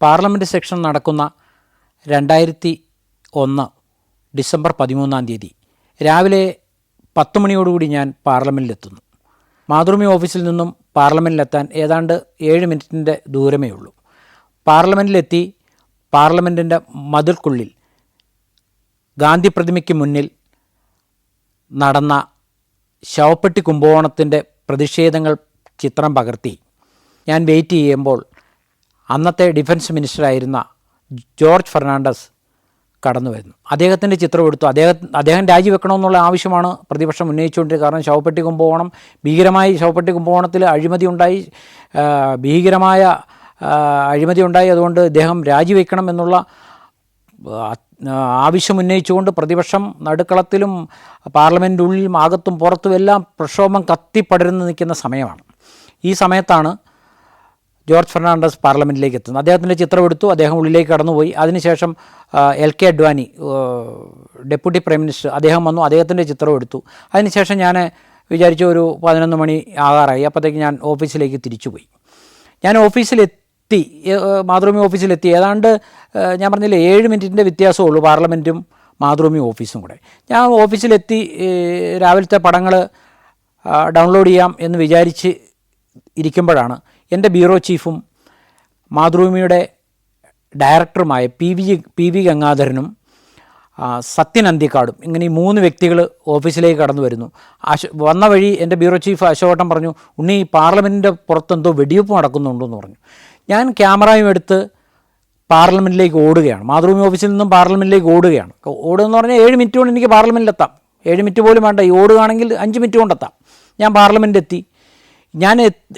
Parliament section നടക്കുന്ന 2001 December 13 രാവിലെ 10 മണിയോടുകൂടി ഞാൻ പാർലമെൻറ്റിലെത്തുന്നു. മാതൃഭൂമി ഓഫീസിൽ നിന്നും പാർലമെൻറ്റിലെത്താൻ ഏതാണ്ട് 7 മിനിറ്റിൻ്റെ ദൂരമേ ഉള്ളൂ. പാർലമെൻറ്റിലെത്തി പാർലമെൻറ്റിൻ്റെ മതിൽക്കുള്ളിൽ ഗാന്ധി പ്രതിമയ്ക്ക് മുന്നിൽ നടന്ന ശവപ്പെട്ടി കുംഭകോണത്തിൻ്റെ പ്രതിഷേധങ്ങൾ ചിത്രം പകർത്തി ഞാൻ വെയിറ്റ് ചെയ്യുമ്പോൾ അന്നത്തെ ഡിഫൻസ് മിനിസ്റ്ററായിരുന്ന ജോർജ് ഫെർണാണ്ടസ് കടന്നു വരുന്നു. അദ്ദേഹത്തിൻ്റെ ചിത്രം എടുത്തു. അദ്ദേഹം രാജിവെക്കണമെന്നുള്ള ആവശ്യമാണ് പ്രതിപക്ഷം ഉന്നയിച്ചുകൊണ്ടിരിക്കുന്നത്. കാരണം ശവപ്പെട്ടി കുംഭകോണം ഭീകരമായി, ശവപ്പെട്ടി കുംഭകോണത്തിൽ അഴിമതി ഉണ്ടായി, ഭീകരമായ അഴിമതി ഉണ്ടായി. അതുകൊണ്ട് ഇദ്ദേഹം രാജിവെക്കണം എന്നുള്ള ആവശ്യമുന്നയിച്ചുകൊണ്ട് പ്രതിപക്ഷം നടുക്കളത്തിലും പാർലമെൻറ്റിനുള്ളിലും അകത്തും പുറത്തും എല്ലാം പ്രക്ഷോഭം കത്തിപ്പടർന്ന് നിൽക്കുന്ന സമയമാണ്. ഈ സമയത്താണ് ജോർജ് ഫെർണാണ്ടസ് പാർലമെൻറ്റിലേക്ക് എത്തുന്നത്. അദ്ദേഹത്തിൻ്റെ ചിത്രം എടുത്തു. അദ്ദേഹം ഉള്ളിലേക്ക് കടന്നുപോയി. അതിനുശേഷം LK Advani, deputy prime minister, അദ്ദേഹം വന്നു. അദ്ദേഹത്തിൻ്റെ ചിത്രം എടുത്തു. അതിനുശേഷം ഞാൻ വിചാരിച്ചു ഒരു 11 മണി ആകാറായി. അപ്പോഴത്തേക്ക് ഞാൻ ഓഫീസിലേക്ക് തിരിച്ചുപോയി. ഞാൻ ഓഫീസിലെത്തി, മാതൃഭൂമി ഓഫീസിലെത്തി. ഏതാണ്ട് ഞാൻ പറഞ്ഞില്ലേ 7 മിനിറ്റിൻ്റെ വ്യത്യാസമുള്ളൂ പാർലമെൻറ്റും മാതൃഭൂമി ഓഫീസും കൂടെ. ഞാൻ ഓഫീസിലെത്തി രാവിലത്തെ പടങ്ങൾ ഡൗൺലോഡ് ചെയ്യാം എന്ന് വിചാരിച്ച് ഇരിക്കുമ്പോഴാണ് എൻ്റെ ബ്യൂറോ ചീഫും മാതൃഭൂമിയുടെ ഡയറക്ടറുമായ പി വി ഗംഗാധരനും സത്യൻ അന്തിക്കാടും, ഇങ്ങനെ ഈ 3 വ്യക്തികൾ ഓഫീസിലേക്ക് കടന്നു വരുന്നു. വന്ന വഴി എൻ്റെ ബ്യൂറോ ചീഫ് അശോകട്ടൻ പറഞ്ഞു, ഉണ്ണി പാർലമെൻറ്റിൻ്റെ പുറത്തെന്തോ വെടിവെപ്പ് നടക്കുന്നുണ്ടെന്ന് പറഞ്ഞു. ഞാൻ ക്യാമറയും എടുത്ത് പാർലമെൻറ്റിലേക്ക് ഓടുകയാണ്. മാതൃഭൂമി ഓഫീസിൽ നിന്നും പാർലമെൻറ്റിലേക്ക് ഓടുകയാണ്. ഓടുകയെന്ന് പറഞ്ഞാൽ 7 മിനിറ്റ് കൊണ്ട് എനിക്ക് പാർലമെൻറ്റിലെത്താം. 7 മിനിറ്റ് പോലും വേണ്ട, ഈ ഓടുകയാണെങ്കിൽ 5 മിനിറ്റ് കൊണ്ടെത്താം. ഞാൻ പാർലമെൻറ്റിലെത്തി. ഞാൻ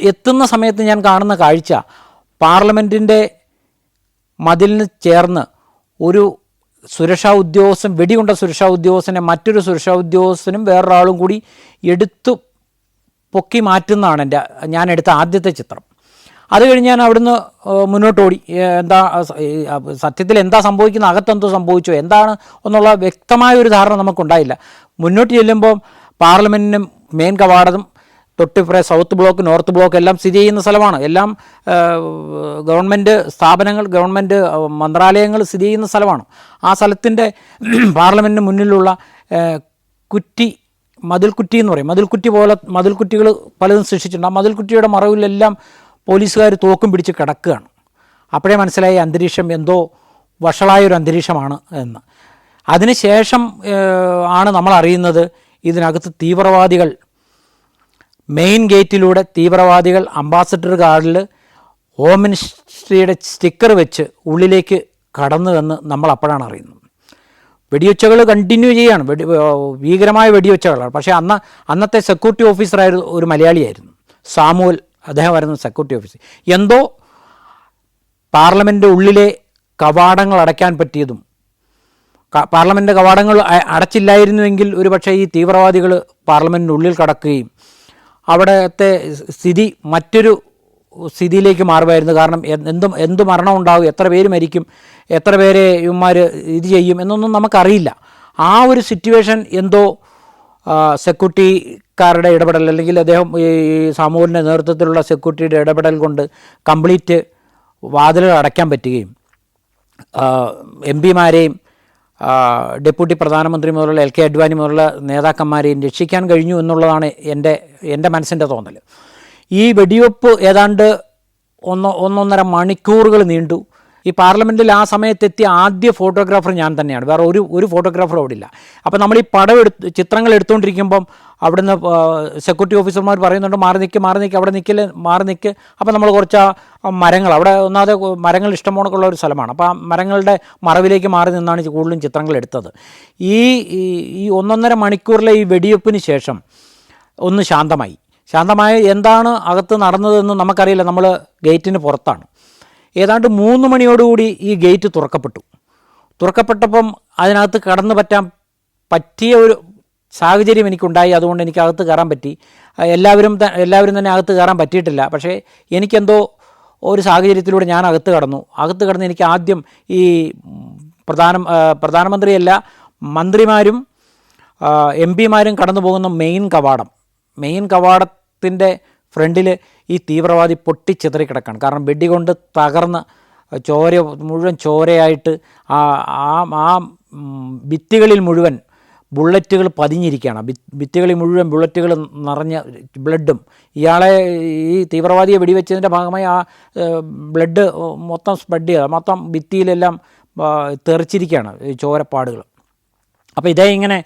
എത്തുന്ന സമയത്ത് ഞാൻ കാണുന്ന കാഴ്ച, പാർലമെൻറ്റിൻ്റെ മതിലിന് ചേർന്ന് ഒരു സുരക്ഷാ ഉദ്യോഗസ്ഥൻ, വെടികൊണ്ട സുരക്ഷാ ഉദ്യോഗസ്ഥനെ മറ്റൊരു സുരക്ഷാ ഉദ്യോഗസ്ഥനും വേറൊരാളും കൂടി എടുത്തു പൊക്കി മാറ്റുന്നതാണ് ഞാൻ എടുത്ത ആദ്യത്തെ ചിത്രം. അത് കഴിഞ്ഞ് ഞാൻ അവിടുന്ന് മുന്നോട്ടോടി. സത്യത്തിൽ എന്താ സംഭവിക്കുന്നത്, അകത്തെന്തോ സംഭവിച്ചോ എന്താണ് എന്നുള്ള വ്യക്തമായ ഒരു ധാരണ നമുക്കുണ്ടായില്ല. മുന്നോട്ട് ചെല്ലുമ്പോൾ പാർലമെൻറ്റിനും മെയിൻ കവാടം തൊട്ടിപ്പുറേ സൗത്ത് ബ്ലോക്ക്, നോർത്ത് ബ്ലോക്ക് എല്ലാം സ്ഥിതി ചെയ്യുന്ന സ്ഥലമാണ്. എല്ലാം ഗവൺമെൻറ് സ്ഥാപനങ്ങൾ, ഗവൺമെൻറ് മന്ത്രാലയങ്ങൾ സ്ഥിതി ചെയ്യുന്ന സ്ഥലമാണ്. ആ സ്ഥലത്തിൻ്റെ പാർലമെൻറ്റിന് മുന്നിലുള്ള മതിൽക്കുറ്റി എന്ന് പറയും, മതിൽക്കുറ്റി പോലെ മതിൽക്കുറ്റികൾ പലതും സൃഷ്ടിച്ചിട്ടുണ്ട്. ആ മതിൽക്കുറ്റിയുടെ മറവിലെല്ലാം പോലീസുകാർ തോക്കും പിടിച്ച് കിടക്കുകയാണ്. അപ്പോഴേ മനസ്സിലായി അന്തരീക്ഷം എന്തോ വഷളായൊരു അന്തരീക്ഷമാണ് എന്ന്. അതിനുശേഷം ആണ് നമ്മൾ അറിയുന്നത് ഇതിനകത്ത് തീവ്രവാദികൾ, മെയിൻ ഗേറ്റിലൂടെ തീവ്രവാദികൾ അംബാസഡർ ഗാർഡിൽ ഹോം മിനിസ്ട്രിയുടെ സ്റ്റിക്കർ വെച്ച് ഉള്ളിലേക്ക് കടന്നു എന്ന് നമ്മൾ അപ്പോഴാണ് അറിയുന്നത്. വെടിവെച്ചകൾ കണ്ടിന്യൂ ചെയ്യുകയാണ്, ഭീകരമായ വെടിവെച്ചകളാണ്. പക്ഷേ അന്നത്തെ സെക്യൂരിറ്റി ഓഫീസറായിരുന്നു ഒരു മലയാളിയായിരുന്നു, സാമുവൽ, അദ്ദേഹമായിരുന്നു സെക്യൂരിറ്റി ഓഫീസർ. എന്തോ പാർലമെൻറ്റ് ഉള്ളിലെ കവാടങ്ങൾ അടയ്ക്കാൻ പറ്റിയതും, പാർലമെൻറ്റ് കവാടങ്ങൾ അടച്ചില്ലായിരുന്നുവെങ്കിൽ ഒരു പക്ഷേ ഈ തീവ്രവാദികൾ പാർലമെൻറ്റിനുള്ളിൽ കടക്കുകയും അവിടുത്തെ സ്ഥിതി മറ്റൊരു സ്ഥിതിയിലേക്ക് മാറുമായിരുന്നു. കാരണം എന്ത് മരണം ഉണ്ടാകും, എത്ര പേര് മരിക്കും, എത്ര പേരെ ഇവന്മാർ ഇത് ചെയ്യും എന്നൊന്നും നമുക്കറിയില്ല. ആ ഒരു സിറ്റുവേഷൻ എന്തോ സെക്യൂരിറ്റിക്കാരുടെ ഇടപെടൽ, അല്ലെങ്കിൽ അദ്ദേഹം ഈ സാമൂഹിൻ്റെ നേതൃത്വത്തിലുള്ള സെക്യൂരിറ്റിയുടെ ഇടപെടൽ കൊണ്ട് കംപ്ലീറ്റ് വാതിലുകൾ അടയ്ക്കാൻ പറ്റുകയും MP-മാരെയും ഡെപ്യൂട്ടി പ്രധാനമന്ത്രി മുതലുള്ള LK അഡ്വാനി മുതലുള്ള നേതാക്കന്മാരെയും രക്ഷിക്കാൻ കഴിഞ്ഞു എന്നുള്ളതാണ് എൻ്റെ മനസ്സിൻ്റെ തോന്നൽ. ഈ വെടിവെപ്പ് ഏതാണ്ട് 1.5 മണിക്കൂറുകൾ നീണ്ടു. ഈ പാർലമെൻറ്റിൽ ആ സമയത്തെത്തിയ ആദ്യ ഫോട്ടോഗ്രാഫർ ഞാൻ തന്നെയാണ്, വേറെ ഒരു ഫോട്ടോഗ്രാഫർ അവിടെ ഇല്ല. അപ്പോൾ നമ്മൾ ഈ ചിത്രങ്ങൾ എടുത്തുകൊണ്ടിരിക്കുമ്പം അവിടുന്ന് സെക്യൂരിറ്റി ഓഫീസർമാർ പറയുന്നുണ്ട്, മാറി നിൽക്ക് അവിടെ നിൽക്ക്. അപ്പോൾ നമ്മൾ കുറച്ച് മരങ്ങൾ, അവിടെ ഒന്നാമത് മരങ്ങൾ ഇഷ്ടംപോണക്കുള്ള ഒരു സ്ഥലമാണ്. അപ്പോൾ ആ മരങ്ങളുടെ മറവിലേക്ക് മാറി നിന്നാണ് കൂടുതലും ചിത്രങ്ങൾ എടുത്തത്. ഈ 1.5 മണിക്കൂറിലെ ഈ വെടിവെപ്പിന് ശേഷം ഒന്ന് ശാന്തമായി. എന്താണ് അകത്ത് നടന്നതെന്ന് നമുക്കറിയില്ല. നമ്മൾ ഗേറ്റിന് പുറത്താണ്. ഏതാണ്ട് 3 മണിയോടുകൂടി ഈ ഗേറ്റ് തുറക്കപ്പെട്ടപ്പം അതിനകത്ത് കടന്നു പറ്റിയ ഒരു സാഹചര്യം എനിക്കുണ്ടായി. അതുകൊണ്ട് എനിക്ക് അകത്ത് കയറാൻ പറ്റി. എല്ലാവരും തന്നെ അകത്ത് കയറാൻ പറ്റിയിട്ടില്ല. പക്ഷേ എനിക്കെന്തോ ഒരു സാഹചര്യത്തിലൂടെ ഞാൻ അകത്ത് കടന്ന് എനിക്ക് ആദ്യം ഈ പ്രധാനമന്ത്രിയല്ല, മന്ത്രിമാരും MP-മാരും കടന്നു പോകുന്ന മെയിൻ കവാടത്തിൻ്റെ ഫ്രണ്ടിൽ ഈ തീവ്രവാദി പൊട്ടിച്ചിതറി കിടക്കുകയാണ്. കാരണം വെടികൊണ്ട് തകർന്ന് ചോര മുഴുവൻ ചോരയായിട്ട് ആ ആ ആ ഭിത്തികളിൽ മുഴുവൻ ബുള്ളറ്റുകൾ പതിഞ്ഞിരിക്കുകയാണ്. ഭിത്തികളിൽ മുഴുവൻ ബുള്ളറ്റുകൾ നിറഞ്ഞ ബ്ലഡും. ഇയാളെ ഈ തീവ്രവാദിയെ വെടിവെച്ചതിൻ്റെ ഭാഗമായി ആ ബ്ലഡ് മൊത്തം സ്പ്രെഡ് ചെയ്യുക, മൊത്തം ഭിത്തിയിലെല്ലാം തെറിച്ചിരിക്കുകയാണ് ഈ ചോരപ്പാടുകൾ. അപ്പോൾ ഇതേ ഇങ്ങനെ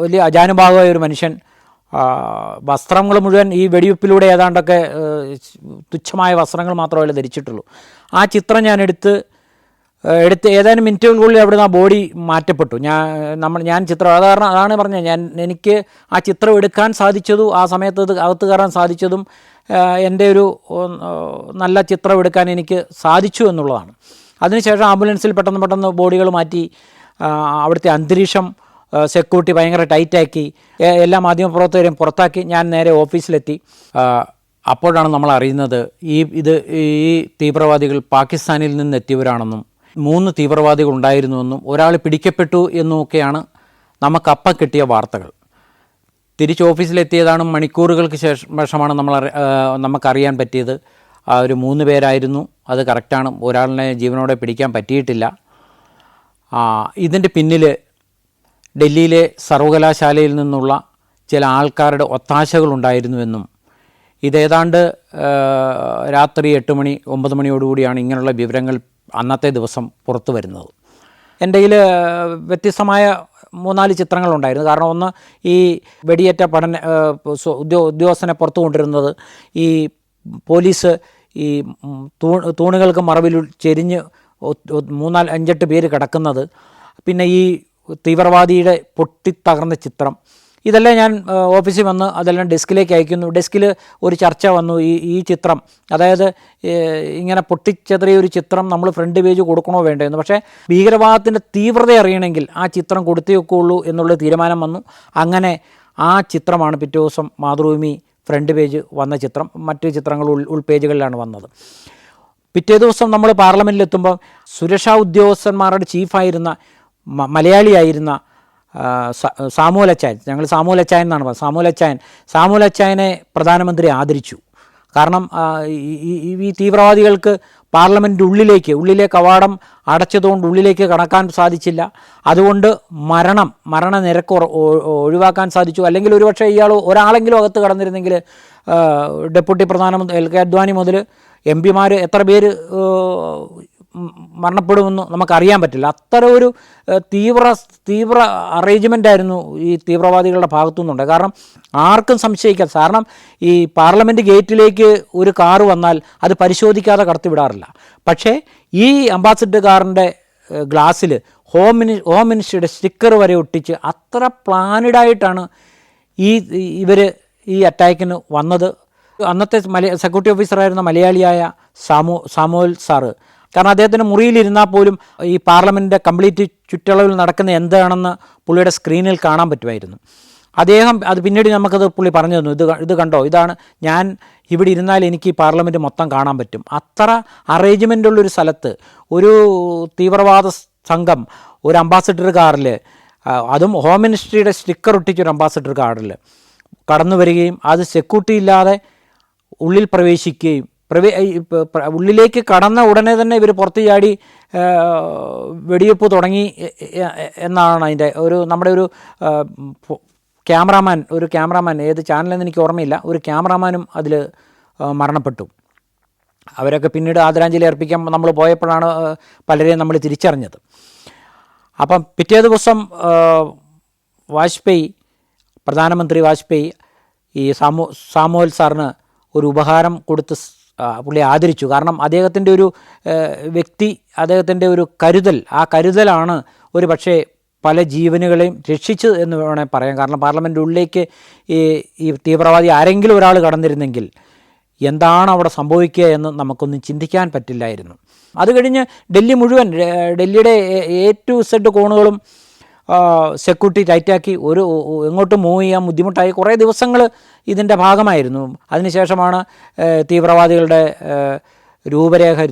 വലിയ അജാനുഭാവമായ ഒരു മനുഷ്യൻ വസ്ത്രങ്ങൾ മുഴുവൻ ഈ വെടിവെപ്പിലൂടെ ഏതാണ്ടൊക്കെ തുച്ഛമായ വസ്ത്രങ്ങൾ മാത്രമല്ല ധരിച്ചിട്ടുള്ളൂ. ആ ചിത്രം ഞാൻ എടുത്ത് ഏതാനും മിനിറ്റുകൾക്കുള്ളിൽ അവിടെ നിന്ന് ആ ബോഡി മാറ്റപ്പെട്ടു. ഞാൻ ചിത്രം അതാണ് പറഞ്ഞത്, എനിക്ക് ആ ചിത്രം എടുക്കാൻ സാധിച്ചതും ആ സമയത്ത് അത് അകത്ത് കയറാൻ സാധിച്ചതും എൻ്റെ ഒരു നല്ല ചിത്രം എടുക്കാൻ എനിക്ക് സാധിച്ചു എന്നുള്ളതാണ്. അതിനുശേഷം ആംബുലൻസിൽ പെട്ടെന്ന് ബോഡികൾ മാറ്റി. അവിടുത്തെ അന്തരീക്ഷം സെക്യൂരിറ്റി ഭയങ്കര ടൈറ്റാക്കി, എല്ലാ മാധ്യമപ്രവർത്തകരെയും പുറത്താക്കി. ഞാൻ നേരെ ഓഫീസിലെത്തി. അപ്പോഴാണ് നമ്മൾ അറിയുന്നത് ഈ തീവ്രവാദികൾ പാകിസ്ഥാനിൽ നിന്ന് എത്തിയവരാണെന്നും 3 തീവ്രവാദികൾ ഉണ്ടായിരുന്നുവെന്നും ഒരാൾ പിടിക്കപ്പെട്ടു എന്നുമൊക്കെയാണ് നമുക്കപ്പം കിട്ടിയ വാർത്തകൾ. തിരിച്ച് ഓഫീസിലെത്തിയതാണ് മണിക്കൂറുകൾക്ക് ശേഷമാണ് നമുക്കറിയാൻ പറ്റിയത്. ഒരു 3 പേരായിരുന്നു, അത് കറക്റ്റാണ്. ഒരാളിനെ ജീവനോടെ പിടിക്കാൻ പറ്റിയിട്ടില്ല. ഇതിൻ്റെ പിന്നിൽ ഡൽഹിയിലെ സർവകലാശാലയിൽ നിന്നുള്ള ചില ആൾക്കാരുടെ ഒത്താശകളുണ്ടായിരുന്നുവെന്നും ഇതേതാണ്ട് രാത്രി 8 മണി 9 മണിയോടുകൂടിയാണ് ഇങ്ങനെയുള്ള വിവരങ്ങൾ അന്നത്തെ ദിവസം പുറത്തു വരുന്നത്. എൻ്റെ കയ്യിൽ വ്യത്യസ്തമായ 3-4 ചിത്രങ്ങളുണ്ടായിരുന്നു. കാരണം ഒന്ന്, ഈ വെടിയേറ്റ ഉദ്യോഗസ്ഥനെ പുറത്തു കൊണ്ടിരുന്നത് ഈ പോലീസ് ഈ തൂണുകൾക്ക് മറവിൽ ചെരിഞ്ഞ് 3-4-5-8 പേര് കിടക്കുന്നത്, പിന്നെ ഈ തീവ്രവാദിയുടെ പൊട്ടിത്തകർന്ന ചിത്രം. ഇതെല്ലാം ഞാൻ ഓഫീസിൽ വന്ന് അതെല്ലാം ഡെസ്കിലേക്ക് അയക്കുന്നു. ഡെസ്കിൽ ഒരു ചർച്ച വന്നു. ഈ ചിത്രം, അതായത് ഇങ്ങനെ പൊട്ടിച്ചെറിയ ഒരു ചിത്രം നമ്മൾ ഫ്രണ്ട് പേജ് കൊടുക്കണോ വേണ്ടതെന്ന്. പക്ഷേ ഭീകരവാദത്തിൻ്റെ തീവ്രത അറിയണമെങ്കിൽ ആ ചിത്രം കൊടുത്തേ വെക്കുകയുള്ളൂ എന്നുള്ള തീരുമാനം വന്നു. അങ്ങനെ ആ ചിത്രമാണ് പിറ്റേ ദിവസം മാതൃഭൂമി ഫ്രണ്ട് പേജ് വന്ന ചിത്രം. മറ്റ് ചിത്രങ്ങൾ ഉൾപേജുകളിലാണ് വന്നത്. പിറ്റേ ദിവസം നമ്മൾ പാർലമെൻറ്റിലെത്തുമ്പോൾ സുരക്ഷാ ഉദ്യോഗസ്ഥന്മാരുടെ ചീഫായിരുന്ന മലയാളിയായിരുന്ന സാമുവൽ അച്ചായൻ, ഞങ്ങൾ സാമുവൽ അച്ചായൻ എന്നാണ് പറയുന്നത്, സാമുവൽ അച്ചായനെ പ്രധാനമന്ത്രി ആദരിച്ചു. കാരണം ഈ തീവ്രവാദികൾക്ക് പാർലമെൻറ്റ് ഉള്ളിലെ കവാടം അടച്ചതുകൊണ്ട് ഉള്ളിലേക്ക് കടക്കാൻ സാധിച്ചില്ല. അതുകൊണ്ട് മരണനിരക്ക് ഒഴിവാക്കാൻ സാധിച്ചു. അല്ലെങ്കിൽ ഒരുപക്ഷെ ഒരാളെങ്കിലും അകത്ത് കടന്നിരുന്നെങ്കിൽ ഡെപ്യൂട്ടി പ്രധാനമന്ത്രി എൽ കെ അദ്വാനി മുതൽ MP-മാർ എത്ര പേര് മരണപ്പെടുമെന്ന് നമുക്കറിയാൻ പറ്റില്ല. അത്തരം ഒരു തീവ്ര അറേഞ്ച്മെൻ്റായിരുന്നു ഈ തീവ്രവാദികളുടെ ഭാഗത്തു നിന്നുണ്ട്. കാരണം ആർക്കും സംശയിക്കാം. കാരണം ഈ പാർലമെൻറ്റ് ഗേറ്റിലേക്ക് ഒരു കാറ് വന്നാൽ അത് പരിശോധിക്കാതെ കടത്തിവിടാറില്ല. പക്ഷേ ഈ അംബാസിഡർ കാറിൻ്റെ ഗ്ലാസ്സിൽ ഹോം മിനിസ്റ്ററുടെ സ്റ്റിക്കർ വരെ ഒട്ടിച്ച് അത്ര പ്ലാനഡായിട്ടാണ് ഇവർ ഈ അറ്റാക്കിന് വന്നത്. അന്നത്തെ സെക്യൂരിറ്റി ഓഫീസറായിരുന്ന മലയാളിയായ സാമുവൽ സാറ്, കാരണം അദ്ദേഹത്തിൻ്റെ മുറിയിലിരുന്നാൽ പോലും ഈ പാർലമെൻറ്റിൻ്റെ കംപ്ലീറ്റ് ചുറ്റളവിൽ നടക്കുന്ന എന്താണെന്ന് പുള്ളിയുടെ സ്ക്രീനിൽ കാണാൻ പറ്റുമായിരുന്നു. അത് പിന്നീട് നമുക്കത് പുള്ളി പറഞ്ഞു തന്നു. ഇത് കണ്ടോ, ഇതാണ് ഞാൻ ഇവിടെ ഇരുന്നാൽ എനിക്ക് ഈ പാർലമെൻറ്റ് മൊത്തം കാണാൻ പറ്റും. അത്ര അറേഞ്ച്മെൻ്റുള്ളൊരു സ്ഥലത്ത് ഒരു തീവ്രവാദ സംഘം ഒരു അംബാസിഡർ കാറിൽ, അതും ഹോം മിനിസ്ട്രിയുടെ സ്റ്റിക്കർ ഒട്ടിച്ചൊരു അംബാസിഡർ കാറിൽ കടന്നു വരികയും അത് സെക്യൂരിറ്റി ഇല്ലാതെ ഉള്ളിൽ പ്രവേശിക്കുകയും ഉള്ളിലേക്ക് കടന്ന ഉടനെ തന്നെ ഇവർ പുറത്തു ചാടി വെടിവെപ്പ് തുടങ്ങി എന്നാണ് അതിൻ്റെ നമ്മുടെ ഒരു ക്യാമറാമാൻ ഏത് ചാനലെന്ന് എനിക്ക് ഓർമ്മയില്ല, ഒരു ക്യാമറാമാനും അതിൽ മരണപ്പെട്ടു. അവരൊക്കെ പിന്നീട് ആദരാഞ്ജലി അർപ്പിക്കാൻ നമ്മൾ പോയപ്പോഴാണ് പലരെയും നമ്മൾ തിരിച്ചറിഞ്ഞത്. അപ്പം പിറ്റേ ദിവസം പ്രധാനമന്ത്രി വാജ്പേയി ഈ സാമുവൽ സാറിന് ഒരു ഉപഹാരം കൊടുത്ത് പുള്ളി ആദരിച്ചു. കാരണം അദ്ദേഹത്തിൻ്റെ ഒരു അദ്ദേഹത്തിൻ്റെ ഒരു ആ കരുതലാണ് ഒരു പക്ഷേ പല ജീവനുകളെയും രക്ഷിച്ചു എന്ന് വേണമെങ്കിൽ പറയാം. കാരണം പാർലമെൻറ്റ് ഉള്ളിലേക്ക് ഈ തീവ്രവാദി ആരെങ്കിലും ഒരാൾ കടന്നിരുന്നെങ്കിൽ എന്താണ് അവിടെ സംഭവിക്കുക എന്ന് നമുക്കൊന്നും ചിന്തിക്കാൻ പറ്റില്ലായിരുന്നു. അത് കഴിഞ്ഞ് ഡൽഹിയുടെ A to Z കോണുകളും സെക്യൂരിറ്റി ടൈറ്റാക്കി എങ്ങോട്ടും മൂവ് ചെയ്യാൻ ബുദ്ധിമുട്ടായി കുറേ ദിവസങ്ങൾ ഇതിൻ്റെ ഭാഗമായിരുന്നു. അതിനുശേഷമാണ് തീവ്രവാദികളുടെ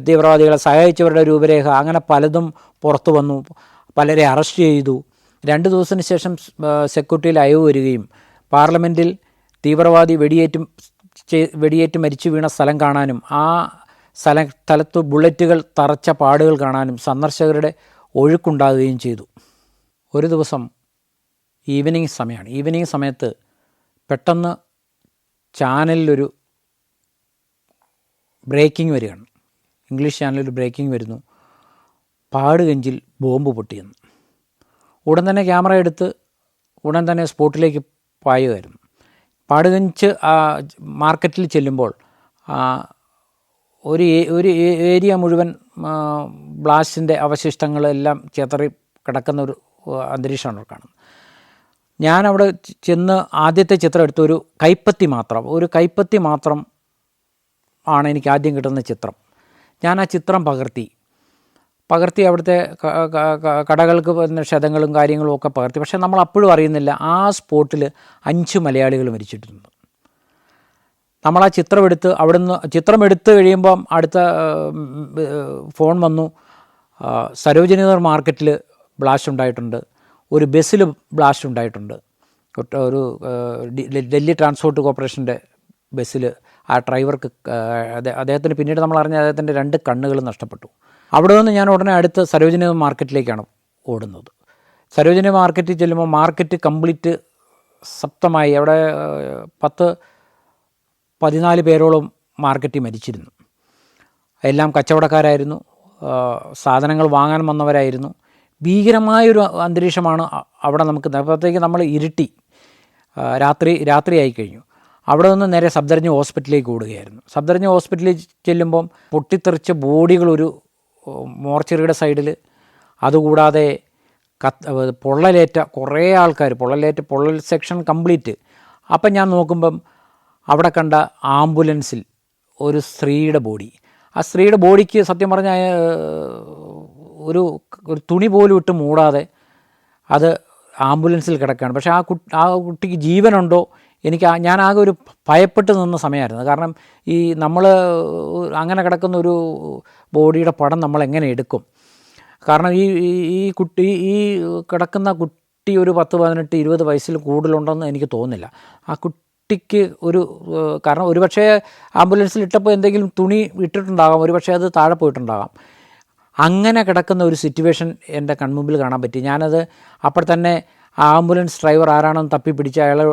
തീവ്രവാദികളെ സഹായിച്ചവരുടെ രൂപരേഖ, അങ്ങനെ പലതും പുറത്തു വന്നു. പലരെ അറസ്റ്റ് ചെയ്തു. 2 ദിവസത്തിന് ശേഷം സെക്യൂരിറ്റിയിൽ അയവ് വരികയും പാർലമെൻറ്റിൽ തീവ്രവാദി വെടിയേറ്റ് മരിച്ചു വീണ സ്ഥലം കാണാനും ആ സ്ഥലത്ത് ബുള്ളറ്റുകൾ തറച്ച പാടുകൾ കാണാനും സന്ദർശകരുടെ ഒഴുക്കുണ്ടാകുകയും ചെയ്തു. ഒരു ദിവസം ഈവനിങ് സമയമാണ്. ഈവനിങ് സമയത്ത് പെട്ടെന്ന് ചാനലിലൊരു ബ്രേക്കിംഗ് വരികയാണ്. ഇംഗ്ലീഷ് ചാനലിൽ ബ്രേക്കിംഗ് വരുന്നു, പാടുകഞ്ചിൽ ബോംബ് പൊട്ടിയെന്ന്. ഉടൻ തന്നെ ക്യാമറ എടുത്ത് ഉടൻ തന്നെ സ്പോട്ടിലേക്ക് പായുകയായിരുന്നു. പാടുകഞ്ച് മാർക്കറ്റിൽ ചെല്ലുമ്പോൾ ഒരു ഏരിയ മുഴുവൻ ബ്ലാസ്റ്റിൻ്റെ അവശിഷ്ടങ്ങളെല്ലാം ചിതറി കിടക്കുന്ന ഒരു അന്തരീക്ഷമാണ് കാണുന്നത്. ഞാനവിടെ ചെന്ന് ആദ്യത്തെ ചിത്രം എടുത്ത ഒരു കൈപ്പത്തി മാത്രം ആണ് എനിക്ക് ആദ്യം കിട്ടുന്ന ചിത്രം. ഞാൻ ആ ചിത്രം പകർത്തി അവിടുത്തെ കടകൾക്ക് ക്ഷതങ്ങളും കാര്യങ്ങളും ഒക്കെ പകർത്തി. പക്ഷേ നമ്മൾ അപ്പോഴും അറിയുന്നില്ല ആ സ്പോട്ടിൽ 5 മലയാളികൾ മരിച്ചിട്ടുണ്ട്. നമ്മൾ ആ ചിത്രം എടുത്ത് കഴിയുമ്പം അടുത്ത ഫോൺ വന്നു, സരോജിനി നഗർ മാർക്കറ്റിൽ ബ്ലാസ്റ്റ് ഉണ്ടായിട്ടുണ്ട്, ഒരു ബസ്സിൽ ബ്ലാസ്റ്റ് ഉണ്ടായിട്ടുണ്ട്, ഒരു ഡൽഹി ട്രാൻസ്പോർട്ട് കോർപ്പറേഷൻ്റെ ബസ്സിൽ ആ ഡ്രൈവർക്ക് അദ്ദേഹത്തിന് പിന്നീട് നമ്മൾ അറിഞ്ഞ അദ്ദേഹത്തിൻ്റെ 2 കണ്ണുകൾ നഷ്ടപ്പെട്ടു. അവിടെ നിന്ന് ഞാൻ ഉടനെ അടുത്ത് സരോജിനി മാർക്കറ്റിലേക്കാണ് ഓടുന്നത്. സരോജിനി മാർക്കറ്റിൽ ചെല്ലുമ്പോൾ മാർക്കറ്റ് കംപ്ലീറ്റ് സപ്തമായി. അവിടെ 10-14 പേരോളം മാർക്കറ്റിൽ മരിച്ചിരുന്നു. എല്ലാം കച്ചവടക്കാരായിരുന്നു, സാധനങ്ങൾ വാങ്ങാൻ വന്നവരായിരുന്നു. ഭീകരമായൊരു അന്തരീക്ഷമാണ് അവിടെ നമുക്ക്. അപ്പോഴത്തേക്ക് നമ്മൾ ഇരുട്ടി, രാത്രിയായി കഴിഞ്ഞു. അവിടെ നിന്ന് നേരെ സഫ്ദർജംഗ് ഹോസ്പിറ്റലിലേക്ക് ഓടുകയായിരുന്നു. സഫ്ദർജംഗ് ഹോസ്പിറ്റലിൽ ചെല്ലുമ്പം പൊട്ടിത്തെറിച്ച ബോഡികൾ ഒരു മോർച്ചറിയുടെ സൈഡിൽ, അതുകൂടാതെ പൊള്ളലേറ്റ കുറേ ആൾക്കാർ, പൊള്ളൽ സെക്ഷൻ കംപ്ലീറ്റ്. അപ്പം ഞാൻ നോക്കുമ്പം അവിടെ കണ്ട ആംബുലൻസിൽ ഒരു സ്ത്രീയുടെ ബോഡി. ആ സ്ത്രീയുടെ ബോഡിക്ക് സത്യം പറഞ്ഞാൽ ഒരു തുണി പോലും ഇട്ട് മൂടാതെ അത് ആംബുലൻസിൽ കിടക്കുകയാണ്. പക്ഷേ ആ കുട്ടിക്ക് ജീവനുണ്ടോ ഞാൻ ആകെ ഒരു ഭയപ്പെട്ട് നിന്ന സമയമായിരുന്നു. കാരണം നമ്മൾ അങ്ങനെ കിടക്കുന്ന ഒരു ബോഡിയുടെ പടം നമ്മൾ എങ്ങനെ എടുക്കും? കാരണം ഈ കിടക്കുന്ന കുട്ടി ഒരു 10-18-20 വയസ്സിൽ കൂടുതലുണ്ടെന്ന് എനിക്ക് തോന്നുന്നില്ല. ആ കുട്ടിക്ക് കാരണം ഒരുപക്ഷേ ആംബുലൻസിൽ ഇട്ടപ്പോൾ എന്തെങ്കിലും തുണി ഇട്ടിട്ടുണ്ടാകാം, ഒരുപക്ഷേ അത് താഴെ പോയിട്ടുണ്ടാകാം. അങ്ങനെ കിടക്കുന്ന ഒരു സിറ്റുവേഷൻ എൻ്റെ കൺമുമ്പിൽ കാണാൻ പറ്റി. ഞാനത് അപ്പോൾ തന്നെ ആംബുലൻസ് ഡ്രൈവർ ആരാണെന്ന് തപ്പിപ്പിടിച്ച് അയാളെ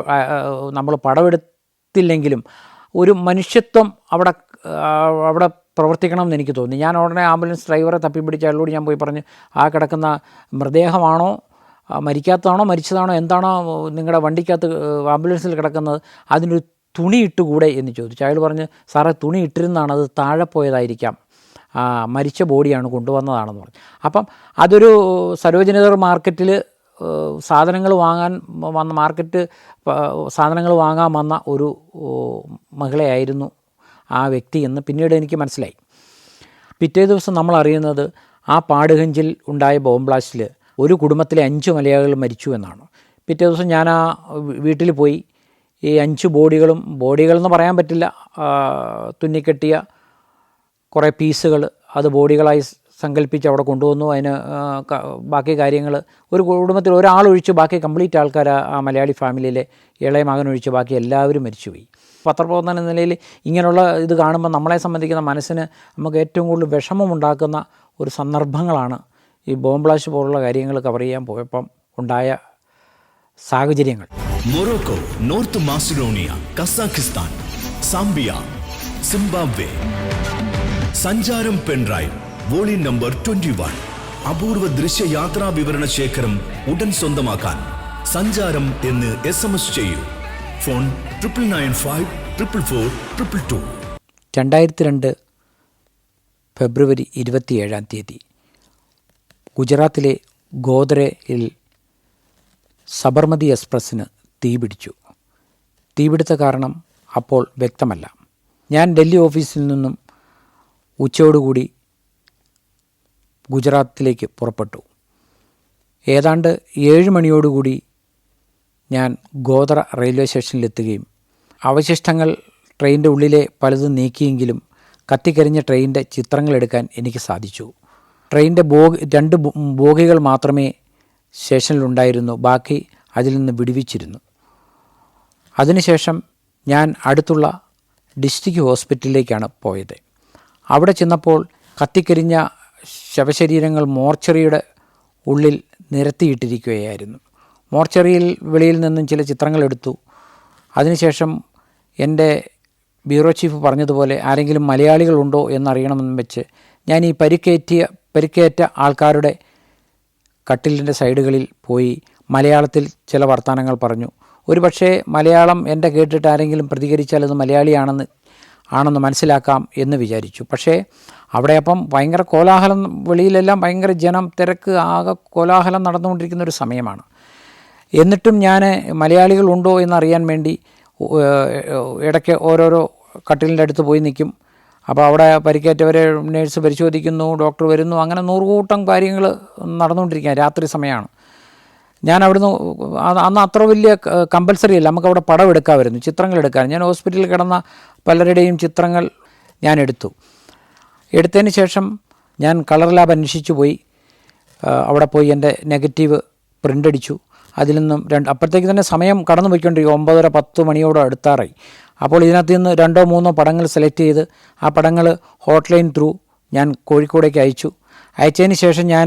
നമ്മൾ പടമെടുത്തില്ലെങ്കിലും ഒരു മനുഷ്യത്വം അവിടെ പ്രവർത്തിക്കണമെന്ന് എനിക്ക് തോന്നി. ഞാൻ ഉടനെ ആംബുലൻസ് ഡ്രൈവറെ തപ്പിപ്പിടിച്ച് അയാളോട് ഞാൻ പോയി പറഞ്ഞു, ആ കിടക്കുന്ന മൃതദേഹമാണോ, മരിക്കാത്തതാണോ, മരിച്ചതാണോ, എന്താണോ നിങ്ങളുടെ വണ്ടിക്കകത്ത് ആംബുലൻസിൽ കിടക്കുന്നത്, അതിനൊരു തുണി ഇട്ടുകൂടെ എന്ന് ചോദിച്ചു. അയാൾ പറഞ്ഞു, സാറേ തുണി ഇട്ടിരുന്നാണ്, അത് താഴെ പോയതായിരിക്കാം, മരിച്ച ബോഡിയാണ്, കൊണ്ടുവന്നതാണെന്ന് പറഞ്ഞു. അപ്പം അതൊരു സരോജിനി നഗർ മാർക്കറ്റിൽ സാധനങ്ങൾ വാങ്ങാൻ വന്ന ഒരു മഹിളയായിരുന്നു ആ വ്യക്തി എന്ന് പിന്നീട് എനിക്ക് മനസ്സിലായി. പിറ്റേ ദിവസം നമ്മൾ അറിയുന്നത് ആ പാടുകഞ്ചിൽ ഉണ്ടായ ബോംബ് ബ്ലാസ്റ്റിൽ ഒരു കുടുംബത്തിലെ 5 മലയാളികൾ മരിച്ചു എന്നാണ്. പിറ്റേ ദിവസം ഞാൻ ആ വീട്ടിൽ പോയി ഈ 5 ബോഡികളെന്ന് പറയാൻ പറ്റില്ല, തുന്നിക്കെട്ടിയ കുറേ പീസുകൾ അത് ബോഡികളായി സങ്കല്പിച്ച് അവിടെ കൊണ്ടുവന്നു. അതിന് ബാക്കി കാര്യങ്ങൾ ഒരു കുടുംബത്തിൽ ഒരാളൊഴിച്ച് ബാക്കി കംപ്ലീറ്റ് ആൾക്കാർ, ആ മലയാളി ഫാമിലിയിലെ ഇളയ മകനൊഴിച്ച് ബാക്കി എല്ലാവരും മരിച്ചുപോയി. പത്രപ്രവർത്തനം എന്ന നിലയിൽ ഇങ്ങനെയുള്ള ഇത് കാണുമ്പോൾ നമ്മളെ സംബന്ധിക്കുന്ന മനസ്സിന് നമുക്ക് ഏറ്റവും കൂടുതൽ വിഷമമുണ്ടാക്കുന്ന ഒരു സന്ദർഭങ്ങളാണ് ഈ ബോംബ് ബ്ലാസ്റ്റ് പോലുള്ള കാര്യങ്ങൾ കവർ ചെയ്യാൻ പോയപ്പം ഉണ്ടായ സാഹചര്യങ്ങൾ. Morocco, north Macedonia, Kazakhstan, Zambia, Zimbabwe. സഞ്ചാരം പെൻഡ്രൈവ് വോളിയം നമ്പർ 21. അപൂർവ ദൃശ്യയാത്രാ വിവരണ ശേഖരം ഉടൻ സ്വന്തമാക്കാൻ സഞ്ചാരം എന്ന് SMS ചെയ്യൂ. ഫോൺ 9995444222. 2002 ഫെബ്രുവരി 27 ഗുജറാത്തിലെ ഗോദ്രയിൽ സബർമതി എക്സ്പ്രസ്സിന് തീപിടിച്ചു. തീപിടുത്ത കാരണം അപ്പോൾ വ്യക്തമല്ല. ഞാൻ ഡൽഹി ഓഫീസിൽ നിന്നും ഉച്ചയോടുകൂടി ഗുജറാത്തിലേക്ക് പുറപ്പെട്ടു. ഏതാണ്ട് 7 മണിയോടുകൂടി ഞാൻ ഗോദ്ര റെയിൽവേ സ്റ്റേഷനിലെത്തുകയും അവശിഷ്ടങ്ങൾ ട്രെയിനിൻ്റെ ഉള്ളിലെ പലതും നീക്കിയെങ്കിലും കത്തിക്കരിഞ്ഞ ട്രെയിനിൻ്റെ ചിത്രങ്ങളെടുക്കാൻ എനിക്ക് സാധിച്ചു. ട്രെയിനിൻ്റെ 2 ബോഗികൾ മാത്രമേ സ്റ്റേഷനിലുണ്ടായിരുന്നു, ബാക്കി അതിൽ നിന്ന് വിടുവിച്ചിരുന്നു. അതിനുശേഷം ഞാൻ അടുത്തുള്ള ഡിസ്ട്രിക്ട് ഹോസ്പിറ്റലിലേക്കാണ് പോയത്. അവിടെ ചെന്നപ്പോൾ കത്തിക്കരിഞ്ഞ ശവശരീരങ്ങൾ മോർച്ചറിയുടെ ഉള്ളിൽ നിരത്തിയിട്ടിരിക്കുകയായിരുന്നു. മോർച്ചറിയിൽ വെളിയിൽ നിന്നും ചില ചിത്രങ്ങൾ എടുത്തു. അതിനുശേഷം എൻ്റെ ബ്യൂറോ ചീഫ് പറഞ്ഞതുപോലെ ആരെങ്കിലും മലയാളികളുണ്ടോ എന്നറിയണമെന്ന് വെച്ച് ഞാൻ ഈ പരിക്കേറ്റ ആൾക്കാരുടെ കട്ടിലിൻ്റെ സൈഡുകളിൽ പോയി മലയാളത്തിൽ ചില വർത്തമാനങ്ങൾ പറഞ്ഞു. ഒരു പക്ഷേ മലയാളം എൻ്റെ കേട്ടിട്ട് ആരെങ്കിലും പ്രതികരിച്ചാൽ അത് മലയാളിയാണെന്ന് മനസ്സിലാക്കാം എന്ന് വിചാരിച്ചു. പക്ഷേ അവിടെ അപ്പം ഭയങ്കര കോലാഹലം, വെളിയിലെല്ലാം ഭയങ്കര ജനം തിരക്ക്, ആകെ കോലാഹലം നടന്നുകൊണ്ടിരിക്കുന്ന ഒരു സമയമാണ്. എന്നിട്ടും ഞാൻ മലയാളികളുണ്ടോ എന്നറിയാൻ വേണ്ടി ഇടയ്ക്ക് ഓരോരോ കട്ടിലിൻ്റെ അടുത്ത് പോയി നിൽക്കും. അപ്പോൾ അവിടെ പരിക്കേറ്റവരെ നേഴ്സ് പരിശോധിക്കുന്നു, ഡോക്ടർ വരുന്നു, അങ്ങനെ 100 കൂട്ടം കാര്യങ്ങൾ നടന്നുകൊണ്ടിരിക്കുക. രാത്രി സമയമാണ്. ഞാൻ അവിടുന്ന് അന്ന് അത്ര വലിയ കമ്പൽസറി അല്ല, നമുക്കവിടെ പടം എടുക്കാമായിരുന്നു, ചിത്രങ്ങൾ എടുക്കാൻ. ഞാൻ ഹോസ്പിറ്റലിൽ കിടന്ന പലരുടെയും ചിത്രങ്ങൾ ഞാൻ എടുത്തതിന് ശേഷം ഞാൻ കളർ ലാബ് അന്വേഷിച്ചു പോയി. അവിടെ പോയി എൻ്റെ നെഗറ്റീവ് പ്രിൻ്റ് അടിച്ചു. അതിൽ നിന്നും അപ്പോഴത്തേക്ക് തന്നെ സമയം കടന്നു പോയിക്കൊണ്ടിരിക്കും. 9:30-10 മണിയോട് അടുത്താറായി. അപ്പോൾ ഇതിനകത്ത് നിന്ന് 2-3 പടങ്ങൾ സെലക്ട് ചെയ്ത് ആ പടങ്ങൾ ഹോട്ട്ലൈൻ ത്രൂ ഞാൻ കോഴിക്കോടേക്ക് അയച്ചതിന് ശേഷം ഞാൻ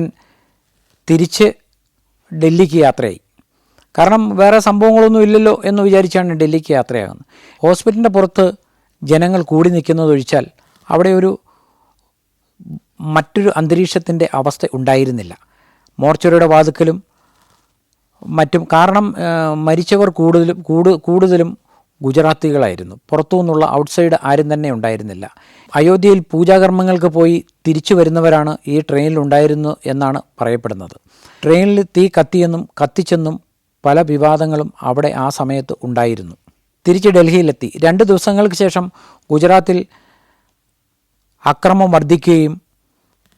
തിരിച്ച് ഡൽഹിക്ക് യാത്രയായി. കാരണം വേറെ സംഭവങ്ങളൊന്നും ഇല്ലല്ലോ എന്ന് വിചാരിച്ചാണ് ഡൽഹിക്ക് യാത്രയാകുന്നത്. ഹോസ്പിറ്റലിൻ്റെ പുറത്ത് ജനങ്ങൾ കൂടി നിൽക്കുന്നതൊഴിച്ചാൽ അവിടെ മറ്റൊരു അന്തരീക്ഷത്തിൻ്റെ അവസ്ഥ ഉണ്ടായിരുന്നില്ല. മോർച്ചറിയുടെ വാതുക്കലും മറ്റും. കാരണം മരിച്ചവർ കൂടുതലും ഗുജറാത്തികളായിരുന്നു. പുറത്തു നിന്നുള്ള ഔട്ട്സൈഡ് ആരും തന്നെ ഉണ്ടായിരുന്നില്ല. അയോധ്യയിൽ പൂജാകർമ്മങ്ങൾക്ക് പോയി തിരിച്ചു വരുന്നവരാണ് ഈ ട്രെയിനിലുണ്ടായിരുന്നു എന്നാണ് പറയപ്പെടുന്നത്. ട്രെയിനിൽ തീ കത്തിച്ചെന്നും പല വിവാദങ്ങളും അവിടെ ആ സമയത്ത് ഉണ്ടായിരുന്നു. തിരിച്ച് ഡൽഹിയിലെത്തി. 2 ദിവസങ്ങൾക്ക് ശേഷം ഗുജറാത്തിൽ അക്രമം വർദ്ധിക്കുകയും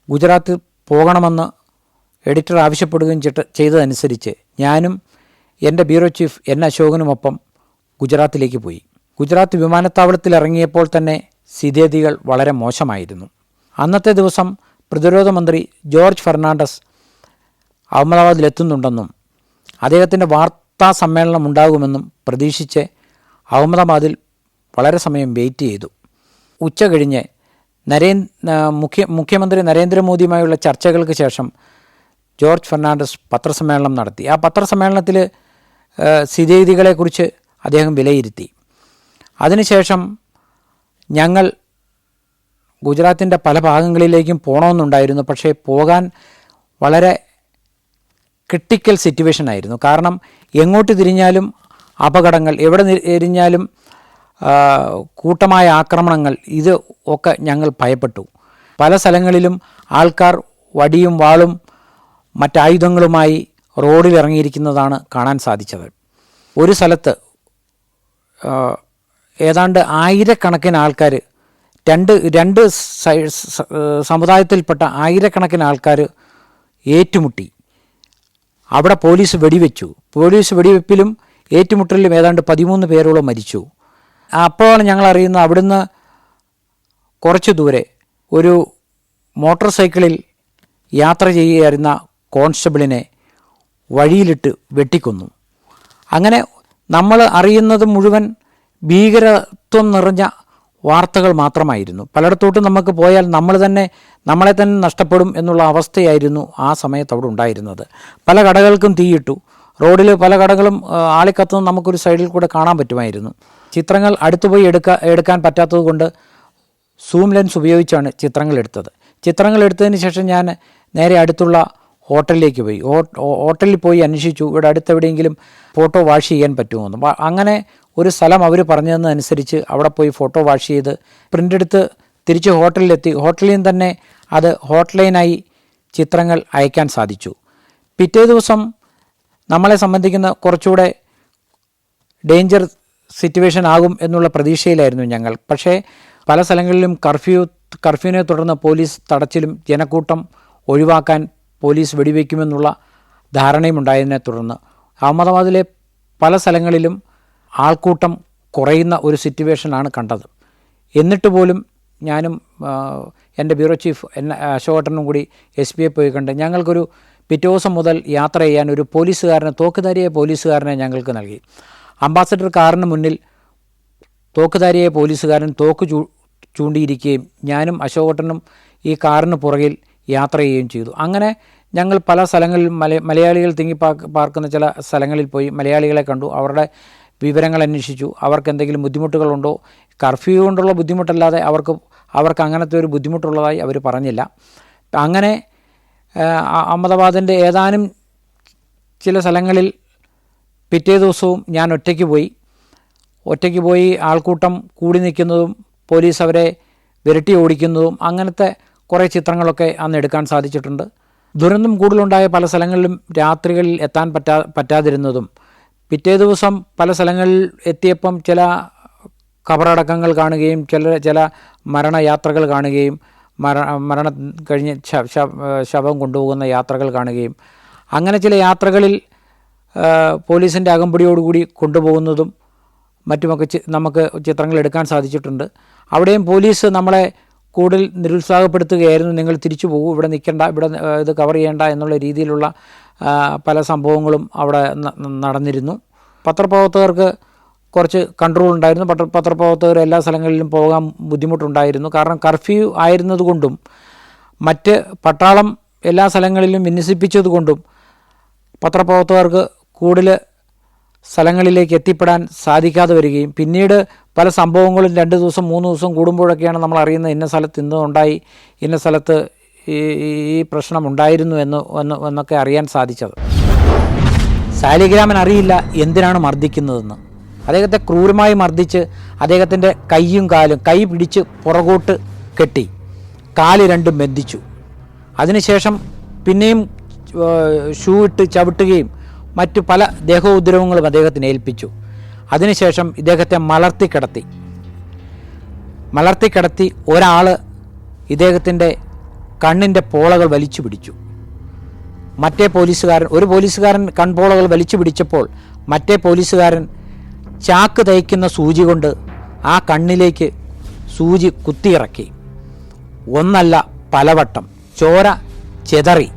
ഗുജറാത്തിൽ പോകണമെന്ന് എഡിറ്റർ ആവശ്യപ്പെടുകയും ചെയ്തതനുസരിച്ച് ഞാനും എൻ്റെ ബ്യൂറോ ചീഫ് N. അശോകനുമൊപ്പം ഗുജറാത്തിലേക്ക് പോയി. ഗുജറാത്ത് വിമാനത്താവളത്തിൽ ഇറങ്ങിയപ്പോൾ തന്നെ സ്ഥിതിഗതികൾ വളരെ മോശമായിരുന്നു. അന്നത്തെ ദിവസം പ്രതിരോധ മന്ത്രി ജോർജ് ഫെർണാണ്ടസ് അഹമ്മദാബാദിലെത്തുന്നുണ്ടെന്നും അദ്ദേഹത്തിൻ്റെ വാർത്താ സമ്മേളനം ഉണ്ടാകുമെന്നും പ്രതീക്ഷിച്ച് അഹമ്മദാബാദിൽ വളരെ സമയം വെയിറ്റ് ചെയ്തു. ഉച്ച കഴിഞ്ഞ് മുഖ്യമന്ത്രി നരേന്ദ്രമോദിയുമായുള്ള ചർച്ചകൾക്ക് ശേഷം ജോർജ് ഫെർണാണ്ടസ് പത്രസമ്മേളനം നടത്തി. ആ പത്രസമ്മേളനത്തിൽ സ്ഥിതിഗതികളെക്കുറിച്ച് അദ്ദേഹം വിലയിരുത്തി. അതിനുശേഷം ഞങ്ങൾ ഗുജറാത്തിൻ്റെ പല ഭാഗങ്ങളിലേക്കും പോകണമെന്നുണ്ടായിരുന്നു. പക്ഷേ പോകാൻ വളരെ ക്രിട്ടിക്കൽ സിറ്റുവേഷൻ ആയിരുന്നു. കാരണം എങ്ങോട്ട് തിരിഞ്ഞാലും അപകടങ്ങൾ, എവിടെ തിരിഞ്ഞാലും കൂട്ടമായ ആക്രമണങ്ങൾ, ഇത് ഒക്കെ ഞങ്ങൾ ഭയപ്പെട്ടു. പല സ്ഥലങ്ങളിലും ആൾക്കാർ വടിയും വാളും മറ്റായുധങ്ങളുമായി റോഡിൽ ഇറങ്ങിയിരിക്കുന്നതാണ് കാണാൻ സാധിച്ചത്. ഒരു സ്ഥലത്ത് ഏതാണ്ട് 1000കണക്കിന് ആൾക്കാർ, രണ്ട് സമുദായത്തിൽപ്പെട്ട 1000കണക്കിന് ആൾക്കാർ ഏറ്റുമുട്ടി. അവിടെ പോലീസ് വെടിവെച്ചു. പോലീസ് വെടിവെപ്പിലും ഏറ്റുമുട്ടലിലും ഏതാണ്ട് 13 പേരോളം മരിച്ചു. അപ്പോഴാണ് ഞങ്ങൾ അറിയുന്നത് അവിടുന്ന് കുറച്ച് ദൂരെ ഒരു മോട്ടോർ സൈക്കിളിൽ യാത്ര ചെയ്യുകയായിരുന്ന കോൺസ്റ്റബിളിനെ വഴിയിലിട്ട് വെട്ടിക്കൊന്നു. അങ്ങനെ നമ്മൾ അറിയുന്നത് മുഴുവൻ ഭീകരത്വം നിറഞ്ഞ വാർത്തകൾ മാത്രമായിരുന്നു. പലയിടത്തോട്ടും നമുക്ക് പോയാൽ നമ്മളെ തന്നെ നഷ്ടപ്പെടും എന്നുള്ള അവസ്ഥയായിരുന്നു ആ സമയത്ത് അവിടെ ഉണ്ടായിരുന്നത്. പല കടകൾക്കും തീയിട്ടു. റോഡിൽ പല കടകളും ആളിക്കത്തുന്നത് നമുക്കൊരു സൈഡിൽ കൂടെ കാണാൻ പറ്റുമായിരുന്നു. ചിത്രങ്ങൾ അടുത്തുപോയി എടുക്കാൻ പറ്റാത്തത് കൊണ്ട് സൂം ലെൻസ് ഉപയോഗിച്ചാണ് ചിത്രങ്ങൾ എടുത്തത്. ചിത്രങ്ങൾ എടുത്തതിന് ശേഷം ഞാൻ നേരെ അടുത്തുള്ള ഹോട്ടലിലേക്ക് പോയി. ഹോട്ടലിൽ പോയി അന്വേഷിച്ചു, ഇവിടെ അടുത്തെവിടെയെങ്കിലും ഫോട്ടോ വാഷ് ചെയ്യാൻ പറ്റുമോ. അങ്ങനെ ഒരു സ്ഥലം അവർ പറഞ്ഞതെന്നനുസരിച്ച് അവിടെ പോയി ഫോട്ടോ വാഷ് ചെയ്ത് പ്രിൻ്റ് എടുത്ത് തിരിച്ച് ഹോട്ടലിലെത്തി. ഹോട്ടലിൽ തന്നെ അത് ഹോട്ട്ലൈനായി ചിത്രങ്ങൾ അയക്കാൻ സാധിച്ചു. പിറ്റേ ദിവസം നമ്മളെ സംബന്ധിക്കുന്ന കുറച്ചുകൂടെ ഡേഞ്ചർ സിറ്റുവേഷൻ ആകും എന്നുള്ള പ്രതീക്ഷയിലായിരുന്നു ഞങ്ങൾ. പക്ഷേ പല സ്ഥലങ്ങളിലും കർഫ്യൂവിനെ തുടർന്ന് പോലീസ് തടച്ചിലും ജനക്കൂട്ടം ഒഴിവാക്കാൻ പോലീസ് വെടിവെക്കുമെന്നുള്ള ധാരണയും ഉണ്ടായതിനെ തുടർന്ന് അഹമ്മദാബാദിലെ പല സ്ഥലങ്ങളിലും ആൾക്കൂട്ടം കുറയുന്ന ഒരു സിറ്റുവേഷനാണ് കണ്ടത്. എന്നിട്ട് പോലും ഞാനും എൻ്റെ ബ്യൂറോ ചീഫ് N. അശോകേട്ടനും കൂടി SPയെ പോയി കണ്ട് ഞങ്ങൾക്കൊരു പിറ്റേ ദിവസം മുതൽ യാത്ര ചെയ്യാൻ ഒരു തോക്കുധാരിയായ പോലീസുകാരനെ ഞങ്ങൾക്ക് നൽകി. അംബാസഡർ കാറിന് മുന്നിൽ തോക്കുധാരിയായ പോലീസുകാരൻ തോക്ക് ചൂണ്ടിയിരിക്കുകയും ഞാനും അശോകേട്ടനും ഈ കാറിന് പുറകിൽ യാത്ര ചെയ്യുകയും ചെയ്തു. അങ്ങനെ ഞങ്ങൾ പല സ്ഥലങ്ങളിൽ മലയാളികൾ തിങ്ങി പാർക്കുന്ന ചില സ്ഥലങ്ങളിൽ പോയി മലയാളികളെ കണ്ടു. അവരുടെ വിവരങ്ങൾ അന്വേഷിച്ചു. അവർക്ക് എന്തെങ്കിലും ബുദ്ധിമുട്ടുകളുണ്ടോ? കർഫ്യൂ കൊണ്ടുള്ള ബുദ്ധിമുട്ടല്ലാതെ അവർക്ക് അങ്ങനത്തെ ഒരു ബുദ്ധിമുട്ടുള്ളതായി അവർ പറഞ്ഞില്ല. അങ്ങനെ അഹമ്മദാബാദിൻ്റെ ഏതാനും ചില സ്ഥലങ്ങളിൽ പിറ്റേ ദിവസവും ഞാൻ ഒറ്റയ്ക്ക് പോയി ആൾക്കൂട്ടം കൂടി നിൽക്കുന്നതും പോലീസ് അവരെ വിരട്ടി ഓടിക്കുന്നതും അങ്ങനത്തെ കുറേ ചിത്രങ്ങളൊക്കെ അന്ന് എടുക്കാൻ സാധിച്ചിട്ടുണ്ട്. ദുരന്തം കൂടുതലുണ്ടായ പല സ്ഥലങ്ങളിലും രാത്രികളിൽ എത്താൻ പറ്റാതിരുന്നതും പിറ്റേ ദിവസം പല സ്ഥലങ്ങളിൽ എത്തിയപ്പം ചില ഖബറടക്കങ്ങൾ കാണുകയും ചില മരണയാത്രകൾ കാണുകയും മരണം കഴിഞ്ഞ് ശവം കൊണ്ടുപോകുന്ന യാത്രകൾ കാണുകയും അങ്ങനെ ചില യാത്രകളിൽ പോലീസിൻ്റെ അകമ്പടിയോടുകൂടി കൊണ്ടുപോകുന്നതും മറ്റുമൊക്കെ നമുക്ക് ചിത്രങ്ങൾ എടുക്കാൻ സാധിച്ചിട്ടുണ്ട്. അവിടെയും പോലീസ് നമ്മളെ കൂടുതൽ നിരുത്സാഹപ്പെടുത്തുകയായിരുന്നു. നിങ്ങൾ തിരിച്ചു പോകൂ, ഇവിടെ നിൽക്കേണ്ട, ഇവിടെ ഇത് കവർ ചെയ്യേണ്ട എന്നുള്ള രീതിയിലുള്ള പല സംഭവങ്ങളും അവിടെ നടന്നിരുന്നു. പത്രപ്രവർത്തകർക്ക് കുറച്ച് കൺട്രോൾ ഉണ്ടായിരുന്നു. പത്രപ്രവർത്തകർ എല്ലാ സ്ഥലങ്ങളിലും പോകാൻ ബുദ്ധിമുട്ടുണ്ടായിരുന്നു. കാരണം കർഫ്യൂ ആയിരുന്നതുകൊണ്ടും മറ്റ് പട്ടാളം എല്ലാ സ്ഥലങ്ങളിലും വിന്യസിപ്പിച്ചതുകൊണ്ടും പത്രപ്രവർത്തകർക്ക് കൂടുതൽ സ്ഥലങ്ങളിലേക്ക് എത്തിപ്പെടാൻ സാധിക്കാതെ വരികയും പിന്നീട് പല സംഭവങ്ങളും 2 ദിവസം 3 ദിവസം കൂടുമ്പോഴൊക്കെയാണ് നമ്മൾ അറിയുന്നത് ഇന്ന സ്ഥലത്ത് ഇന്നുണ്ടായി, ഇന്ന സ്ഥലത്ത് ഈ പ്രശ്നം ഉണ്ടായിരുന്നു എന്നൊക്കെ അറിയാൻ സാധിച്ചത്. സാലിഗ്രാമൻ അറിയില്ല എന്തിനാണ് മർദ്ദിക്കുന്നതെന്ന്. അദ്ദേഹത്തെ ക്രൂരമായി മർദ്ദിച്ച് അദ്ദേഹത്തിൻ്റെ കൈയും കാലും കൈ പിടിച്ച് പുറകോട്ട് കെട്ടി, കാല് രണ്ടും ബന്ധിച്ചു. അതിനുശേഷം പിന്നെയും ഷൂ ഇട്ട് ചവിട്ടുകയും മറ്റു പല ദേഹോപദ്രവങ്ങളും അദ്ദേഹത്തിന് ഏൽപ്പിച്ചു. അതിനുശേഷം ഇദ്ദേഹത്തെ മലർത്തിക്കിടത്തി ഒരാൾ ഇദ്ദേഹത്തിൻ്റെ കണ്ണിൻ്റെ പോളകൾ വലിച്ചു പിടിച്ചു. ഒരു പോലീസുകാരൻ കൺപോളകൾ വലിച്ചു പിടിച്ചപ്പോൾ മറ്റേ പോലീസുകാരൻ ചാക്ക് തയ്ക്കുന്ന സൂചി കൊണ്ട് ആ കണ്ണിലേക്ക് സൂചി കുത്തിയിറക്കി. ഒന്നല്ല പലവട്ടം ചോര ചെതറി